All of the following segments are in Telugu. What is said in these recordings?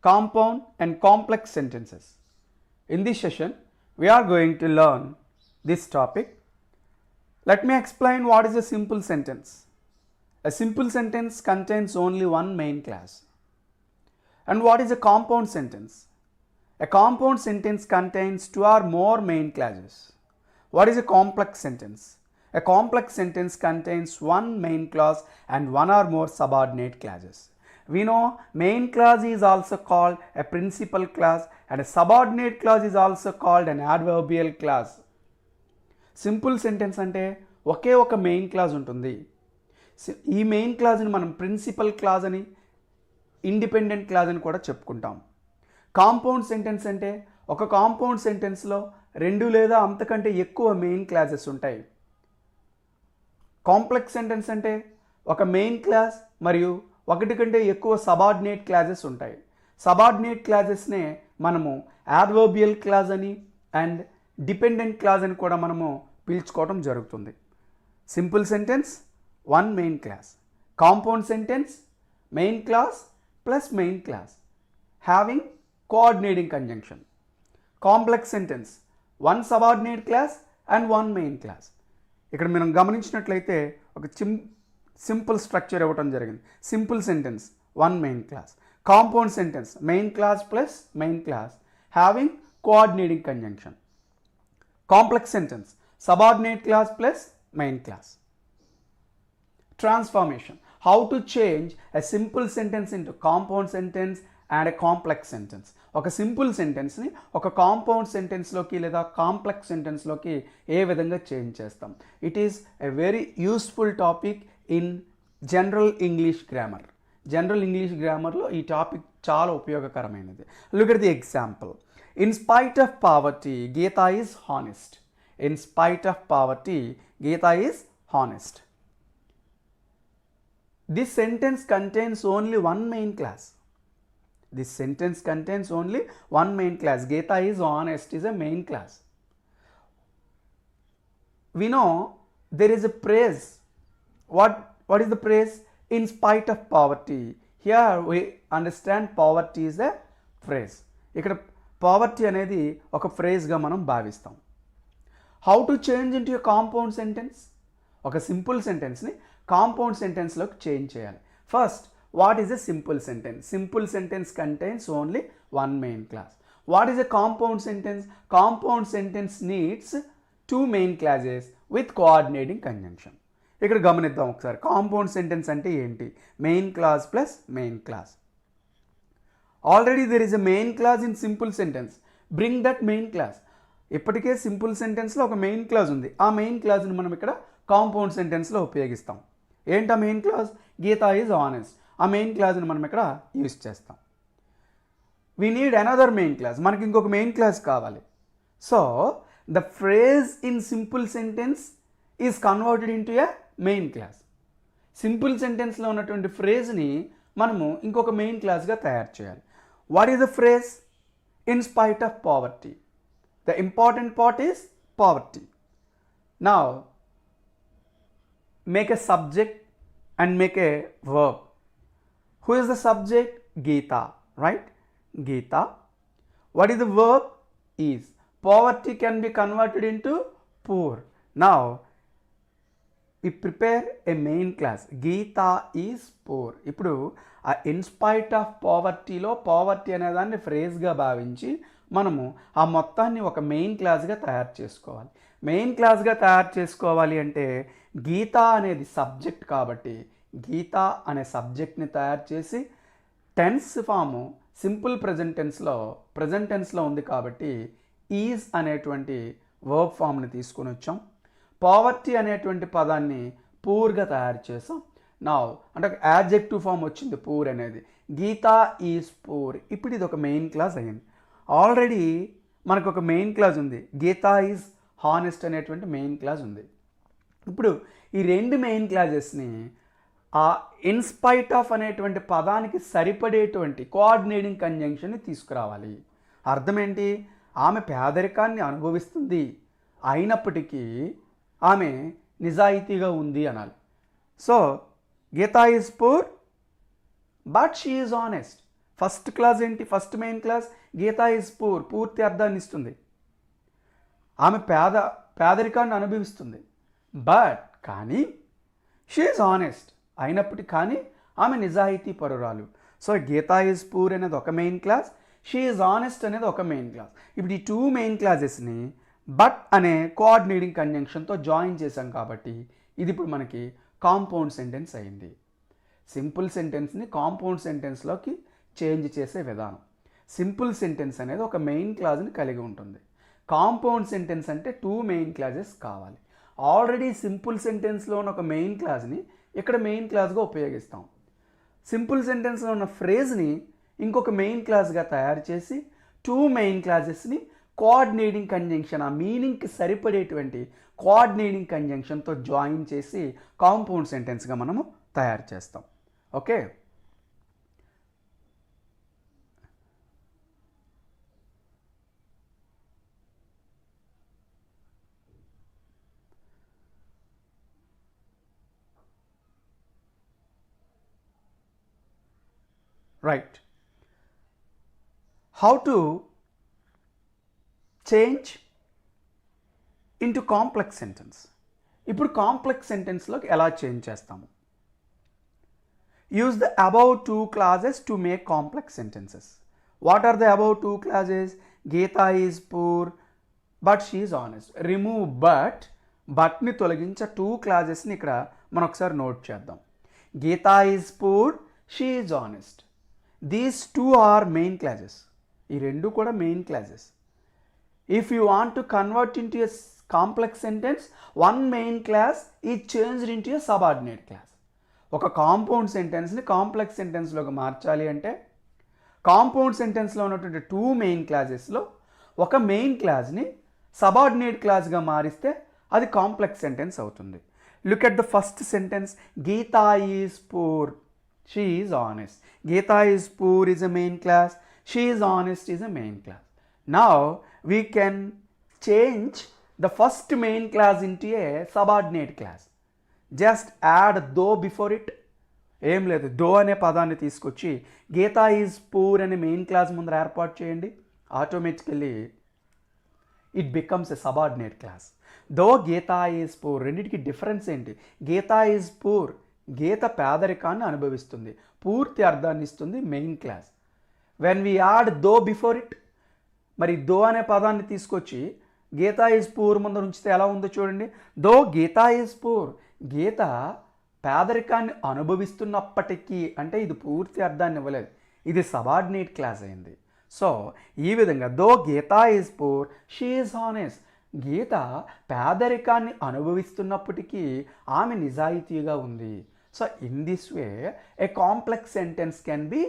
compound and complex sentences. In this session, we are going to learn this topic. Let me explain what is a simple sentence. A simple sentence contains only one main clause. And what is a compound sentence? A compound sentence contains two or more main clauses. What is a complex sentence? A complex sentence contains one main clause and one or more subordinate clauses. We know main clause is also called a principal clause and a subordinate clause is also called an adverbial clause. Simple sentence అంటే ఒకే ఒక మెయిన్ క్లాజ్ ఉంటుంది. ఈ మెయిన్ క్లాజ్ని మనం ప్రిన్సిపల్ క్లాజ్ అని, ఇండిపెండెంట్ క్లాజ్ అని కూడా చెప్పుకుంటాం. కాంపౌండ్ సెంటెన్స్ అంటే ఒక కాంపౌండ్ సెంటెన్స్లో రెండు లేదా అంతకంటే ఎక్కువ మెయిన్ క్లాజెస్ ఉంటాయి. కాంప్లెక్స్ సెంటెన్స్ అంటే ఒక మెయిన్ క్లాజ్ మరియు ఒకటి కంటే ఎక్కువ సబార్డినేట్ క్లాజెస్ ఉంటాయి. సబార్డినేట్ క్లాజెస్నే మనము అడ్వర్బియల్ క్లాజ్ అని అండ్ డిపెండెంట్ క్లాజ్ అని కూడా మనము పిలుచుకోవడం జరుగుతుంది. Simple sentence one main clause, compound sentence main clause plus main clause having coordinating conjunction. Complex sentence one subordinate clause and one main clause. ఇక్కడ మనం గమనించినట్లయితే ఒక సింపుల్ స్ట్రక్చర్ ఇవ్వటం జరిగింది. Simple sentence one main clause, compound sentence main clause plus main clause having coordinating conjunction. Complex sentence subordinate clause plus main clause. Transformation: how to change a simple sentence into compound sentence and a complex sentence. ఒక సింపుల్ సెంటెన్స్ని ఒక కాంపౌండ్ సెంటెన్స్లోకి లేదా కాంప్లెక్స్ సెంటెన్స్లోకి ఏ విధంగా చేంజ్ చేస్తాం. It is a very useful topic in general English grammar. General English గ్రామర్లో ఈ టాపిక్ చాలా ఉపయోగకరమైనది. Look at the example. In spite of poverty, Geeta is honest. In spite of poverty, Geeta is honest. This sentence contains only one main clause. This sentence contains only one main clause. Geeta is honest is a main clause. We know there is a praise. What is the praise? In spite of poverty. Here we understand poverty is a phrase. ఇక్కడ పావర్టీ అనేది ఒక ఫ్రేజ్గా మనం భావిస్తాం. How to change into a compound sentence? ఒక సింపుల్ సెంటెన్స్ని కాంపౌండ్ సెంటెన్స్లోకి చేంజ్ చేయాలి. First, what is a simple sentence? Simple sentence contains only one main class. What is a compound sentence? Compound sentence needs two main clauses with coordinating conjunction. ఇక్కడ గమనిద్దాం ఒకసారి. కాంపౌండ్ సెంటెన్స్ అంటే ఏంటి? Main clause plus main clause. Already there is a main clause in simple sentence. Bring that main clause. ఇప్పటికే సింపుల్ సెంటెన్స్లో ఒక మెయిన్ క్లాజ్ ఉంది. ఆ మెయిన్ క్లాజ్ని మనం ఇక్కడ కాంపౌండ్ సెంటెన్స్లో ఉపయోగిస్తాం. ఏంటి ఆ main clause? Geeta is honest. ఆ మెయిన్ క్లాజ్ని మనం ఇక్కడ యూజ్ చేస్తాం. We need another main clause. మనకి ఇంకొక మెయిన్ క్లాజ్ కావాలి. So the phrase in simple sentence is converted into a main clause. Simple సెంటెన్స్లో ఉన్నటువంటి ఫ్రేజ్ని మనము ఇంకొక మెయిన్ క్లాజ్గా తయారు చేయాలి. What is the phrase? In spite of poverty. The important part is poverty. Now, make a subject and make a verb. Who is the subject? Geeta, right? Geeta. What is the verb? Is. Poverty can be converted into poor. Now, we prepare a main class. Geeta is poor. ఇప్పుడు ఆ ఇన్స్పైట్ ఆఫ్ పావర్టీలో పావర్టీ అనేదాన్ని ఫ్రేజ్గా భావించి మనము ఆ మొత్తాన్ని ఒక మెయిన్ క్లాస్గా తయారు చేసుకోవాలి. మెయిన్ క్లాస్గా తయారు చేసుకోవాలి అంటే గీతా అనేది సబ్జెక్ట్ కాబట్టి గీతా అనే సబ్జెక్ట్ని తయారు చేసి టెన్స్ ఫాము సింపుల్ ప్రజెంట్ టెన్స్లో ఉంది కాబట్టి ఈజ్ అనేటువంటి వర్బ్ ఫామ్ని తీసుకొని వచ్చాం. పావర్టీ అనేటువంటి పదాన్ని పూర్గా తయారు చేసాం. నా అంటే ఒక యాడ్జెక్టివ్ ఫామ్ వచ్చింది పూర్ అనేది. Geeta is poor. ఇప్పుడు ఇది ఒక మెయిన్ క్లాజ్ అయ్యింది. ఆల్రెడీ మనకు ఒక మెయిన్ క్లాజ్ ఉంది. గీతా ఈజ్ హానెస్ట్ అనేటువంటి మెయిన్ క్లాజ్ ఉంది. ఇప్పుడు ఈ రెండు మెయిన్ క్లాజెస్ని ఆ ఇన్స్పైట్ ఆఫ్ అనేటువంటి పదానికి సరిపడేటువంటి కోఆర్డినేటింగ్ కంజంక్షన్ని తీసుకురావాలి. అర్థం ఏంటి? ఆమె పేదరికాన్ని అనుభవిస్తుంది, అయినప్పటికీ ఆమె నిజాయితీగా ఉంది అనాలి. So Geeta is poor, but she is honest. First clause ఏంటి? First main clause Geeta is poor, పూర్తి అర్థాన్ని ఇస్తుంది. ఆమె పేదరికాన్ని అనుభవిస్తుంది. బట్ కానీ షీ ఈజ్ ఆనెస్ట్, అయినప్పటికీ కానీ ఆమె నిజాయితీ పరురాలు. సో గీత ఈజ్ పూర్ అనేది ఒక main clause, she is honest అనేది ఒక మెయిన్ క్లాస్. ఇప్పుడు ఈ టూ మెయిన్ క్లాసెస్ని బట్ అనే కోఆర్డినేటింగ్ కంజంక్షన్తో జాయిన్ చేశాం కాబట్టి ఇది ఇప్పుడు మనకి కాంపౌండ్ సెంటెన్స్ అయింది. సింపుల్ సెంటెన్స్ని కాంపౌండ్ సెంటెన్స్లోకి చేంజ్ చేసే విధానం. సింపుల్ సెంటెన్స్ అనేది ఒక మెయిన్ క్లాజ్ని కలిగి ఉంటుంది. కాంపౌండ్ సెంటెన్స్ అంటే టూ మెయిన్ క్లాజెస్ కావాలి. ఆల్రెడీ సింపుల్ సెంటెన్స్లో ఉన్న ఒక మెయిన్ క్లాజ్ని ఇక్కడ మెయిన్ క్లాజ్గా ఉపయోగిస్తాం. సింపుల్ సెంటెన్స్లో ఉన్న ఫ్రేజ్ని ఇంకొక మెయిన్ క్లాజ్గా తయారు చేసి టూ మెయిన్ క్లాజెస్ని కోఆర్డినేటింగ్ కంజంక్షన్, ఆ మీనింగ్కి సరిపడేటువంటి కోఆర్డినేటింగ్ కంజంక్షన్తో జాయిన్ చేసి కాంపౌండ్ సెంటెన్స్గా మనము తయారు చేస్తాం. Okay, right. How to change into complex sentence. ఇప్పుడు కాంప్లెక్స్ సెంటెన్స్లోకి ఎలా చేంజ్ చేస్తాము? Use the above two clauses to make complex sentences. What are the above two clauses? Geeta is poor but she is honest. Remove బట్ని తొలగించే టూ క్లాజెస్ని ఇక్కడ మనం ఒకసారి నోట్ చేద్దాం. Geeta is poor, she is honest. These two are main clauses. ఈ రెండు కూడా main clauses. If you want to convert into a complex sentence, one main class is changed into a subordinate class. ఒక కాంపౌండ్ సెంటెన్స్ని కాంప్లెక్స్ సెంటెన్స్లోకి మార్చాలి అంటే కాంపౌండ్ సెంటెన్స్లో ఉన్నటువంటి టూ మెయిన్ క్లాజెస్లో ఒక మెయిన్ క్లాజ్ని సబార్డినేట్ క్లాజ్గా మారిస్తే అది కాంప్లెక్స్ సెంటెన్స్ అవుతుంది. Look at the first sentence. Geeta is poor, she is honest. Geeta is poor is a main class, she is honest is a main class. Now we can change the first main class into a subordinate class. Just add though before it. ఏం లేదు, దో అనే పదాన్ని తీసుకొచ్చి గీత ఈజ్ పూర్ అనే మెయిన్ క్లాస్ ముందర ఏర్పాటు చేయండి. Automatically it becomes a subordinate clause. Though Geeta is poor, రెండింటికి డిఫరెన్స్ ఏంటి? గీత ఈజ్ పూర్, గీత పేదరికాన్ని అనుభవిస్తుంది, పూర్తి అర్థాన్ని ఇస్తుంది, main class. When we add though before it, మరి దో అనే పదాన్ని తీసుకొచ్చి గీత ఈజ్ పూర్ ముందర ఉంచితే ఎలా ఉందో చూడండి. దో గీత ఈజ్ పూర్, గీత పేదరికాన్ని అనుభవిస్తున్నప్పటికీ, అంటే ఇది పూర్తి అర్థాన్ని ఇవ్వలేదు, ఇది సబార్డినేట్ క్లాస్ అయింది. సో ఈ విధంగా though Geeta is poor, she is honest. Geeta పేదరికాన్ని అనుభవిస్తున్నప్పటికీ ఆమె నిజాయితీగా ఉంది. So in this way a complex sentence can be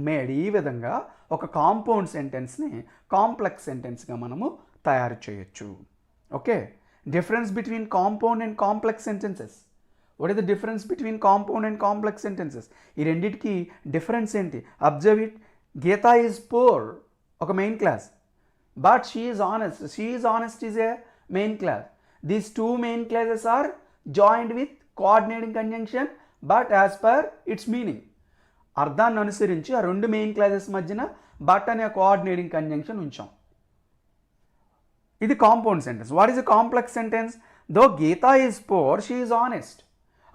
made. ఈ విధంగా ఒక కాంపౌండ్ సెంటెన్స్ని కాంప్లెక్స్ సెంటెన్స్గా మనము తయారు చేయొచ్చు. Okay, difference between compound and complex sentences. What is the difference between compound and complex sentences? ఈ రెండింటికి డిఫరెన్స్ ఏంటి? Observe it. Geeta is poor ఒక main clause, but she is honest. She is honest is a main clause. These two main clauses are joined with coordinating conjunction but as per its meaning. అర్థాన్ని అనుసరించి ఆ రెండు మెయిన్ క్లాసెస్ మధ్యన బట్ అనే కోఆర్డినేటింగ్ కంజంక్షన్ ఉంచాం. ఇది compound sentence. What is a complex sentence? Though Geeta is poor, she is honest.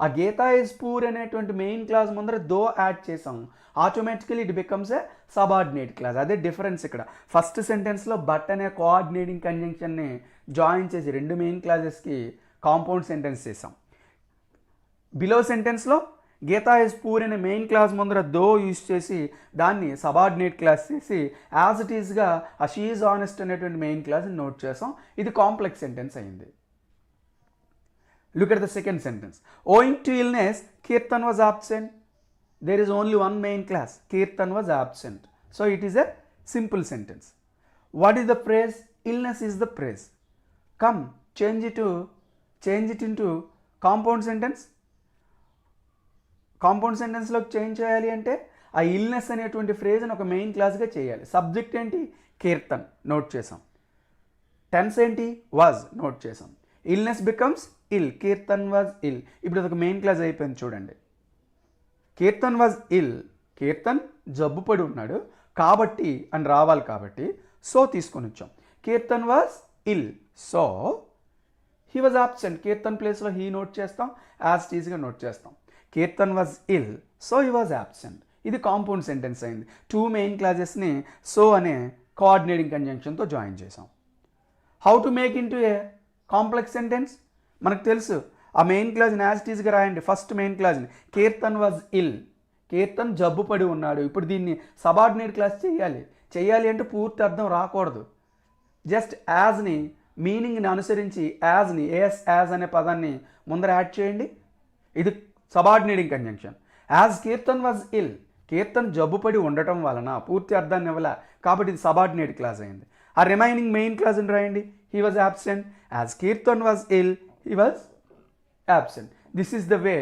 ఆ గీత ఈజ్ పూర్ అనేటువంటి మెయిన్ క్లాస్ ముందర దో యాడ్ చేసాం, automatically it becomes a subordinate clause. అదే డిఫరెన్స్ ఇక్కడ. ఫస్ట్ సెంటెన్స్లో బట్ అనే కోఆర్డినేటింగ్ కంజంక్షన్ని జాయిన్ చేసి రెండు మెయిన్ క్లాసెస్కి కాంపౌండ్ సెంటెన్స్ చేసాం. బిలో సెంటెన్స్లో గీత ఈజ్ పూర్ అనే మెయిన్ క్లాస్ ముందర దో యూజ్ చేసి దాన్ని సబార్డినేట్ క్లాస్ చేసి యాజ్ ఇట్ ఈస్గా ఆ షీ ఈజ్ ఆనెస్ట్ అనేటువంటి మెయిన్ క్లాస్ని నోట్ చేసాం. ఇది కాంప్లెక్స్ సెంటెన్స్ అయింది. Look at the second sentence. ఓయింగ్ to illness kirtan was absent. There is only one main class. Kirtan was absent. So it is a simple sentence. What is the phrase? Illness is the phrase. Come, change it into compound sentence. Compound సెంటెన్స్లోకి చేంజ్ చేయాలి అంటే ఆ ఇల్నెస్ అనేటువంటి ఫ్రేజ్ని ఒక మెయిన్ క్లాస్గా చేయాలి. సబ్జెక్ట్ ఏంటి? కీర్తన్, నోట్ చేసాం. టెన్స్ ఏంటి? వాజ్, నోట్ చేసాం. Illness becomes ill, Keerthan was ill. ఇప్పుడు అది ఒక మెయిన్ క్లాస్ అయిపోయింది చూడండి. కీర్తన్ వాజ్ ఇల్, కీర్తన్ జబ్బుపడి ఉన్నాడు కాబట్టి అని రావాలి కాబట్టి సో తీసుకొని వచ్చాం. Keerthan was ill so he was absent. Keerthan ప్లేస్లో హీ నోట్ చేస్తాం, యాజ్ టీజ్గా నోట్ చేస్తాం. Keerthan was ill so he was absent. ఇది కాంపౌండ్ సెంటెన్స్ అయింది. 2 మెయిన్ క్లాజెస్ని సో అనే కోఆర్డినేటింగ్ కంజంక్షన్తో జాయిన్ చేసాం. How to make into a complex sentence మనకు తెలుసు. ఆ మెయిన్ క్లాజ్ని యాజ్ టీజ్గా రాయండి. ఫస్ట్ మెయిన్ క్లాజ్ని కీర్తన్ వాజ్ ఇల్, కీర్తన్ జబ్బు పడి ఉన్నాడు. ఇప్పుడు దీన్ని సబార్డినేట్ క్లాస్ చేయాలి అంటే పూర్తి అర్థం రాకూడదు. జస్ట్ యాజ్ని మీనింగ్ని అనుసరించి యాజ్ని యాజ్ అనే పదాన్ని ముందర యాడ్ చేయండి. ఇది subordinating conjunction. As Keerthan was ill, Keerthan జబ్బుపడి ఉండటం వలన పూర్తి అర్థాన్ని ఇవ్వాల కాబట్టి ఇది సబార్డినేట్ క్లాస్ అయింది. ఆ రిమైనింగ్ మెయిన్ క్లాస్ని రాయండి. He was absent. As Keerthan was ill, he was absent. This is the way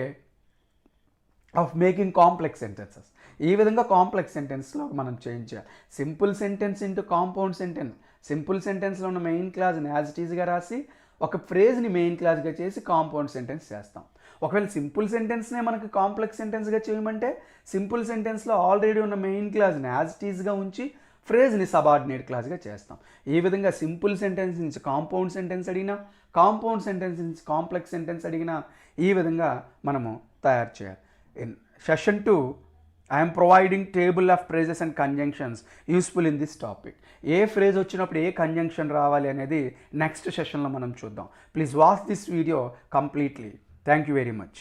of making complex sentences. ఈ విధంగా కాంప్లెక్స్ సెంటెన్స్లో మనం చేంజ్ చేయాలి. Simple sentence into compound sentence. Simple సెంటెన్స్లో ఉన్న మెయిన్ క్లాజ్ని యాజ్ ఇట్ ఈజ్గా రాసి ఒక ఫ్రేజ్ని మెయిన్ క్లాజ్గా చేసి కాంపౌండ్ సెంటెన్స్ చేస్తాం. ఒకవేళ సింపుల్ సెంటెన్స్నే మనకి కాంప్లెక్స్ సెంటెన్స్గా చేయమంటే సింపుల్ సెంటెన్స్లో ఆల్రెడీ ఉన్న మెయిన్ క్లాజ్ని యాజ్ ఇట్ ఈజ్గా ఉంచి ఫ్రేజ్ని సబార్డినేట్ క్లాస్గా చేస్తాం. ఈ విధంగా సింపుల్ సెంటెన్స్ నుంచి కాంపౌండ్ సెంటెన్స్ అడిగినా, కాంపౌండ్ సెంటెన్స్ నుంచి కాంప్లెక్స్ సెంటెన్స్ అడిగినా ఈ విధంగా మనము తయారు చేయాలి. In session 2 I am providing table of phrases and conjunctions useful in this topic. A phrase వచ్చినప్పుడు ఏ కంజంక్షన్ రావాలి అనేది నెక్స్ట్ సెషన్లో మనం చూద్దాం. Please watch this video completely. Thank you very much.